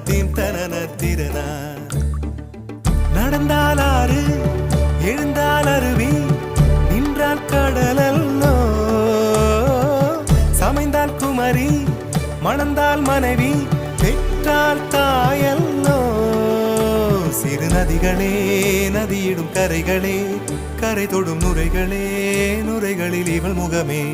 Theme தனன திறனா. நடந்தால் ஆறு எழுந்தால் அருவி நின்றால் கடலல்லோ, சமைந்தால் குமரி மணந்தால் மனைவி பெற்றால் தாயல்லோ. சிறு நதிகளே நதியிடும் கரைகளே கரை தொடும் நுரைகளே நுரைகளில் இவள் முகமே.